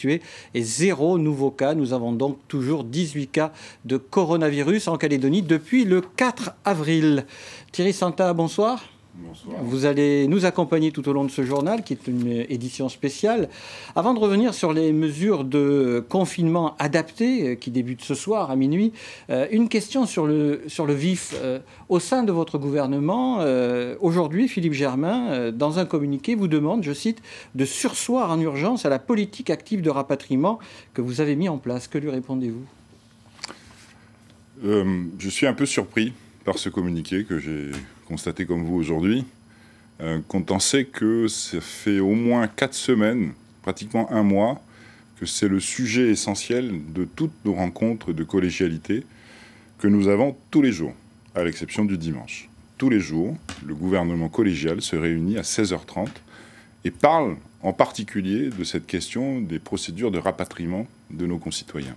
effectués et 0 nouveau cas. Nous avons donc toujours 18 cas de coronavirus en Calédonie depuis le 4 avril. Thierry Santa, bonsoir. Bonsoir. Vous allez nous accompagner tout au long de ce journal, qui est une édition spéciale. Avant de revenir sur les mesures de confinement adaptées qui débutent ce soir à minuit, une question sur le vif. Au sein de votre gouvernement, aujourd'hui, Philippe Germain, dans un communiqué, vous demande, je cite, de surseoir en urgence à la politique active de rapatriement que vous avez mis en place. Que lui répondez-vous ? Je suis un peu surpris par ce communiqué que j'ai constaté comme vous aujourd'hui, quand on sait que ça fait au moins 4 semaines, pratiquement un mois, que c'est le sujet essentiel de toutes nos rencontres de collégialité que nous avons tous les jours, à l'exception du dimanche. Tous les jours, le gouvernement collégial se réunit à 16h30 et parle en particulier de cette question des procédures de rapatriement de nos concitoyens.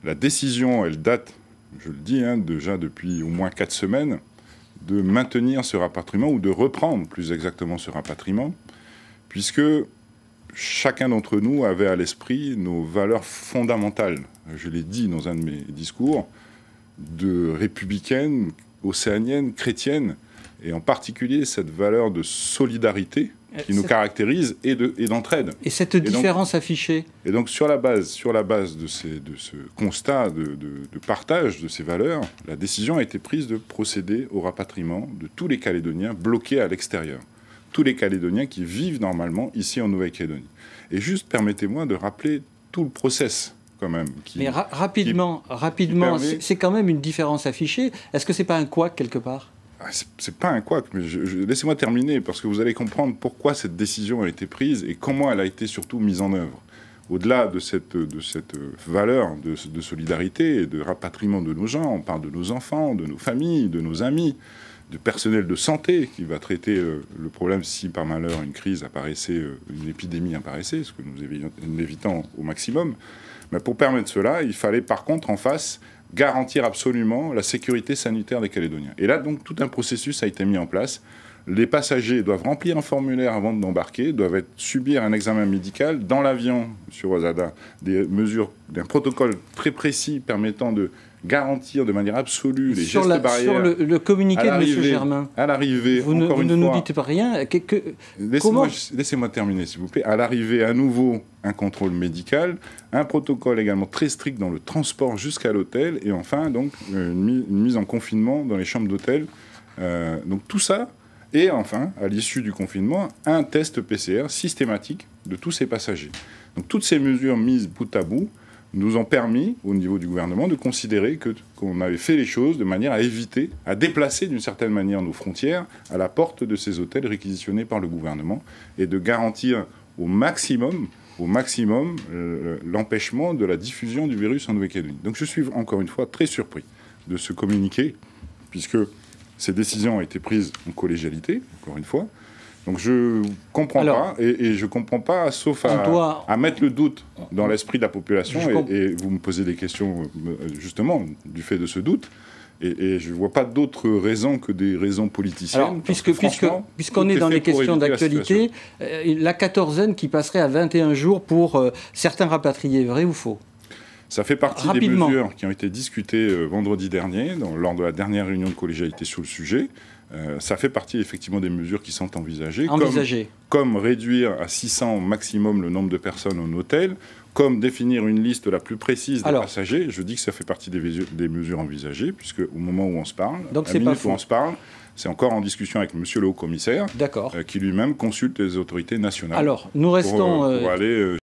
La décision, elle date, je le dis, déjà depuis au moins 4 semaines, de maintenir ce rapatriement, ou de reprendre plus exactement ce rapatriement, puisque chacun d'entre nous avait à l'esprit nos valeurs fondamentales. Je l'ai dit dans un de mes discours, de républicaine, océanienne, chrétienne, et en particulier cette valeur de solidarité qui nous caractérise et d'entraide. Et cette différence affichée. Et donc sur la base de ce constat de partage de ces valeurs, la décision a été prise de procéder au rapatriement de tous les Calédoniens bloqués à l'extérieur. Tous les Calédoniens qui vivent normalement ici en Nouvelle-Calédonie. Et juste permettez-moi de rappeler tout le process quand même. Mais rapidement, c'est quand même une différence affichée. Est-ce que c'est pas un couac quelque part ? C'est pas un couac, mais laissez-moi terminer, parce que vous allez comprendre pourquoi cette décision a été prise et comment elle a été surtout mise en œuvre. Au-delà de cette valeur de solidarité et de rapatriement de nos gens, on parle de nos enfants, de nos familles, de nos amis, du personnel de santé qui va traiter le problème si par malheur une crise apparaissait, une épidémie apparaissait, ce que nous évitons au maximum. Mais pour permettre cela, il fallait par contre en face garantir absolument la sécurité sanitaire des Calédoniens. Et là, donc, tout un processus a été mis en place. Les passagers doivent remplir un formulaire avant d'embarquer, doivent subir un examen médical dans l'avion, M. Rosada, d'un protocole très précis permettant de garantir de manière absolue les gestes barrières. Sur le communiqué de M. Germain, à l'arrivée, vous ne nous dites pas rien. Laissez-moi terminer, s'il vous plaît. À l'arrivée, à nouveau, un contrôle médical, un protocole également très strict dans le transport jusqu'à l'hôtel, et enfin, donc, une mise en confinement dans les chambres d'hôtel. Donc tout ça, et enfin, à l'issue du confinement, un test PCR systématique de tous ces passagers. Donc toutes ces mesures mises bout à bout nous ont permis, au niveau du gouvernement, de considérer qu'on avait fait les choses de manière à éviter, à déplacer d'une certaine manière nos frontières à la porte de ces hôtels réquisitionnés par le gouvernement et de garantir au maximum l'empêchement de la diffusion du virus en Nouvelle-Calédonie. Donc je suis encore une fois très surpris de ce communiqué, puisque ces décisions ont été prises en collégialité, encore une fois. Donc je ne comprends pas, et je ne comprends pas, sauf à mettre le doute dans l'esprit de la population, et vous me posez des questions justement du fait de ce doute, et je ne vois pas d'autres raisons que des raisons politiciennes. Alors, puisqu'on est dans les questions d'actualité, la quatorzaine qui passerait à 21 jours pour certains rapatriés, vrai ou faux ? Ça fait partie des mesures qui ont été discutées vendredi dernier, lors de la dernière réunion de collégialité sur le sujet. Ça fait partie effectivement des mesures qui sont envisagées. Comme réduire à 600 au maximum le nombre de personnes en hôtel, comme définir une liste la plus précise des passagers. Je dis que ça fait partie des mesures envisagées, puisque au moment où on se parle, c'est encore en discussion avec monsieur le haut-commissaire, qui lui-même consulte les autorités nationales. Alors, nous restons... pour aller